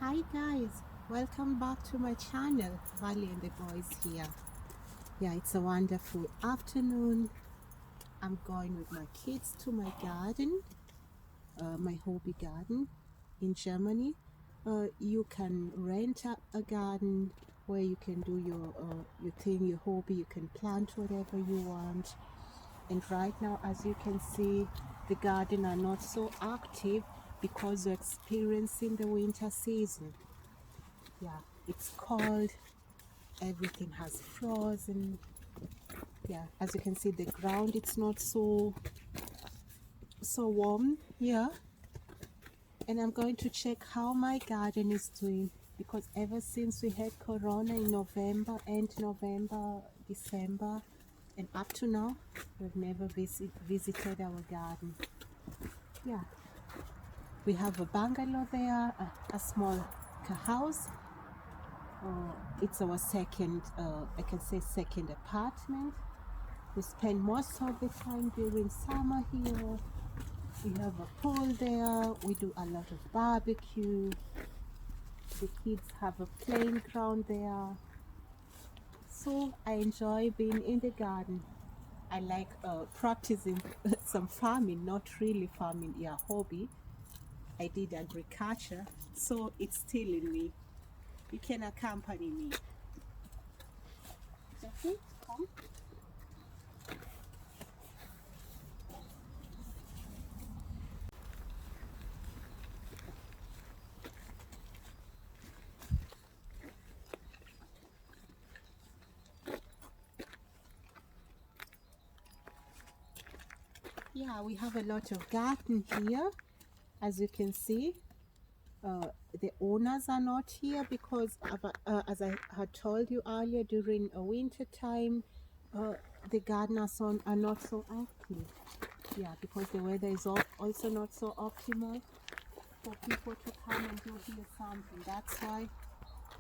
Hi guys, welcome back to my channel, Valley and the Boys here. Yeah, it's a wonderful afternoon. I'm going with my kids to my garden, my hobby garden in Germany. You can rent a garden where you can do your thing, your hobby. You can plant whatever you want. And right now, as you can see, the garden are not so active because we're experiencing the winter season. Yeah, it's cold, everything has frozen. Yeah, as you can see, the ground, it's not so warm here. And I'm going to check how my garden is doing, because ever since we had corona in November, end November, December, and up to now, we've never visited our garden. Yeah, we have a bungalow there, a small house. It's our second, I can say second apartment. We spend most of the time during summer here. We have a pool there. We do a lot of barbecue. The kids have a playing ground there. So I enjoy being in the garden. I like practicing some farming, not really farming, yeah, hobby. I did agriculture, so it's still in me. You can accompany me. Jeffrey, come. Yeah, we have a lot of garden here, as you can see. The owners are not here because as I had told you earlier, during a winter time, uh, the gardeners are not so active. Yeah, because the weather is also not so optimal for people to come and do here something. That's why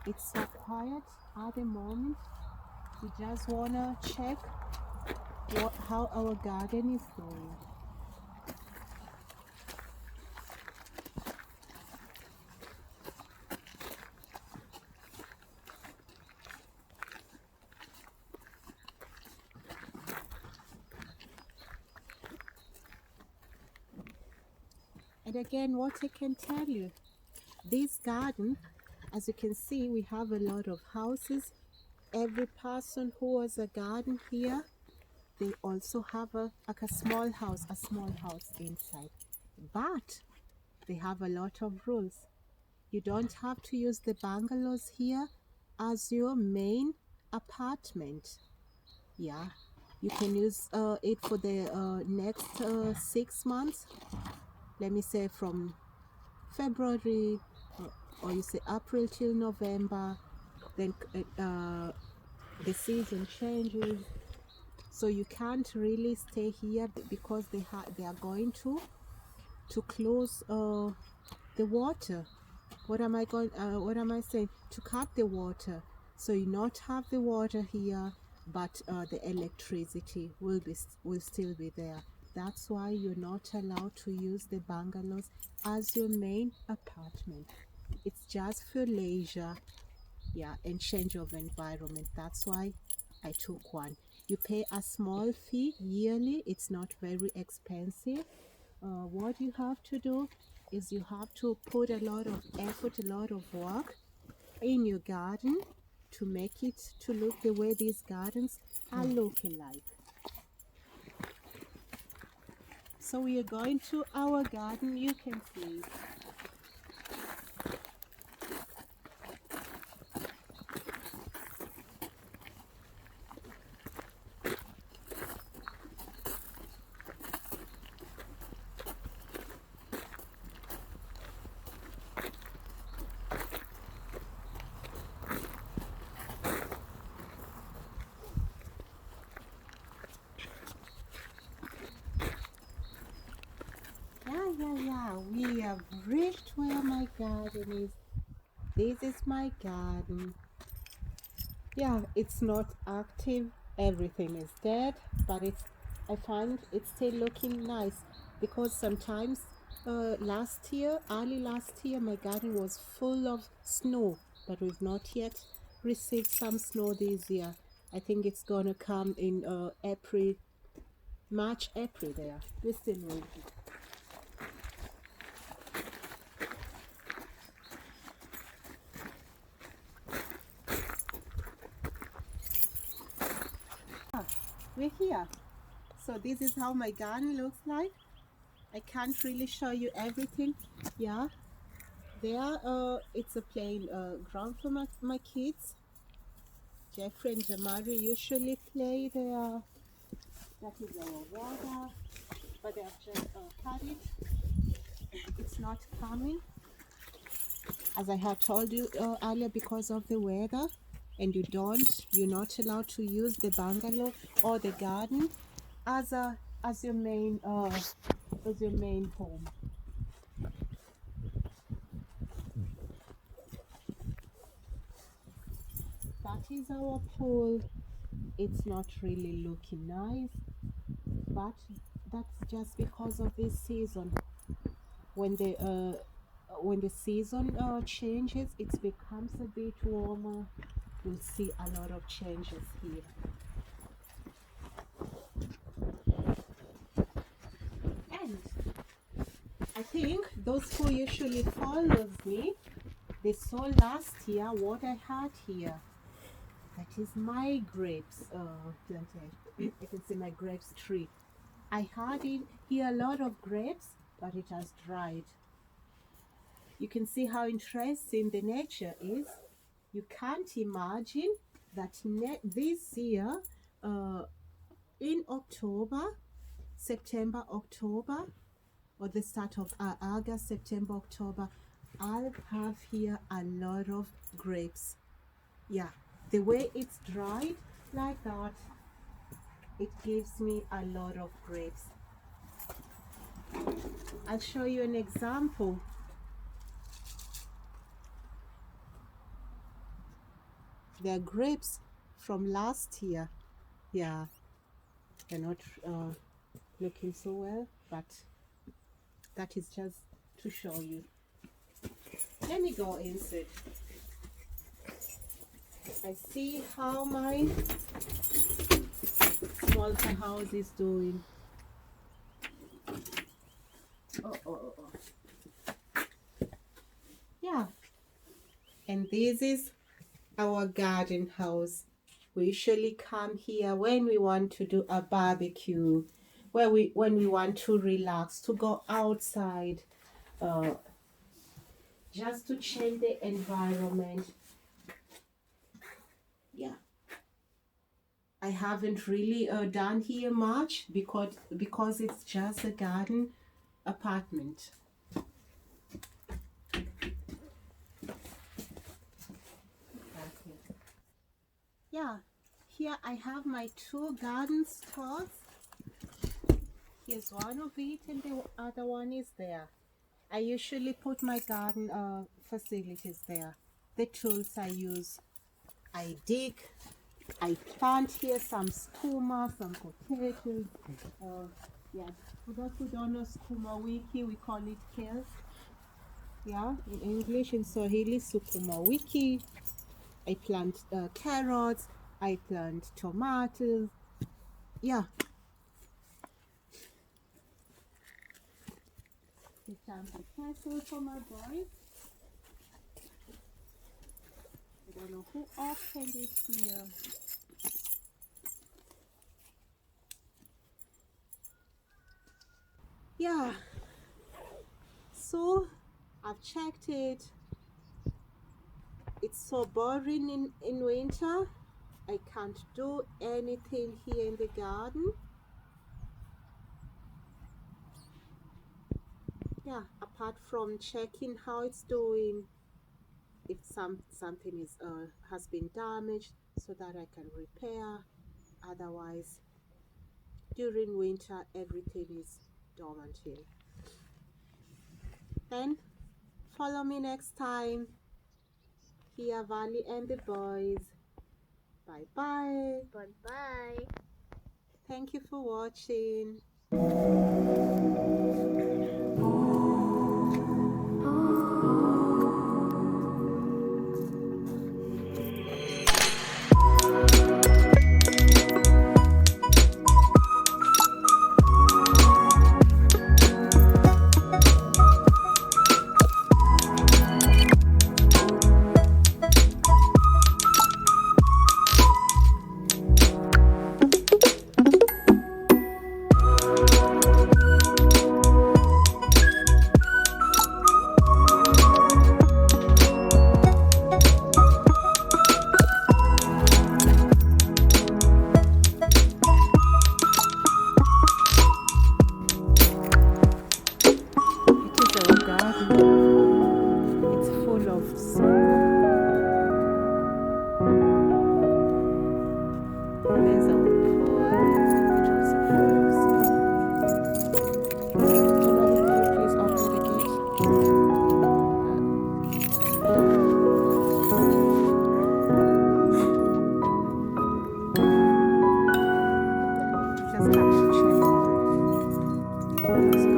it's so quiet at the moment. We just wanna check how our garden is going. And again, what I can tell you, this garden, as you can see, we have a lot of houses. Every person who has a garden here, they also have like a small house inside. But they have a lot of rules. You don't have to use the bungalows here as your main apartment. Yeah, you can use it for the next 6 months. Let me say from February, or you say April till November. Then the season changes, so you can't really stay here because they are going to close the water. What am I saying? To cut the water, so you not have the water here, but the electricity will still be there. That's why you're not allowed to use the bungalows as your main apartment. It's just for leisure, yeah, and change of environment. That's why I took one. You pay a small fee yearly. It's not very expensive. What you have to do is you have to put a lot of effort, a lot of work in your garden to make it to look the way these gardens are looking like. So we are going to our garden. You can see. Yeah. We have reached where my garden is. This is my garden. Yeah, it's not active. Everything is dead, but I find it's still looking nice, because sometimes early last year, my garden was full of snow, but we've not yet received some snow this year. I think it's gonna come in April, March, April there. We're still waiting. We're here. So this is how my garden looks like. I can't really show you everything. Yeah, there it's a plain ground for my kids. Jeffrey and Jamari usually play there. That is our water, but they have just cut it. It's not coming, as I had told you earlier, because of the weather, and you're not allowed to use the bungalow or the garden as your main home. That is our pool. It's not really looking nice, but that's just because of this season. When the season changes, it becomes a bit warmer. You'll see a lot of changes here. And I think those who usually follows me, they saw last year what I had here. That is my grapes plantation. You can see my grapes tree. I had in here a lot of grapes, but it has dried. You can see how interesting the nature is. You can't imagine that this year, in October, September, October, or the start of August, September, October, I'll have here a lot of grapes. Yeah, the way it's dried like that, it gives me a lot of grapes. I'll show you an example. They're grapes from last year. Yeah, they're not looking so well, but that is just to show you. Let me go inside. I see how my small house is doing. Oh. Yeah, and this is our garden house. We usually come here when we want to do a barbecue, when we want to relax, to go outside, just to change the environment. Yeah, I haven't really done here much because it's just a garden apartment. Yeah, here I have my 2 garden stores. Here's one of it and the other one is there. I usually put my garden facilities there. The tools I use. I dig, I plant here some skuma, some potatoes. Yeah, for those who don't know skuma wiki, we call it kale. Yeah, in English, in Swahili, sukuma wiki. I plant carrots, I plant tomatoes. Yeah. Some potatoes for my boys. I don't know who opened it here. Yeah. So I've checked it. It's so boring in winter. I can't do anything here in the garden. Yeah, apart from checking how it's doing, if something is has been damaged, so that I can repair. Otherwise, during winter, everything is dormant here. Then follow me next time. Here, Valley and the boys. Bye bye. Bye bye. Thank you for watching. There's our pool, just a photos. Kimberly, can you please open the gate? Just come and check.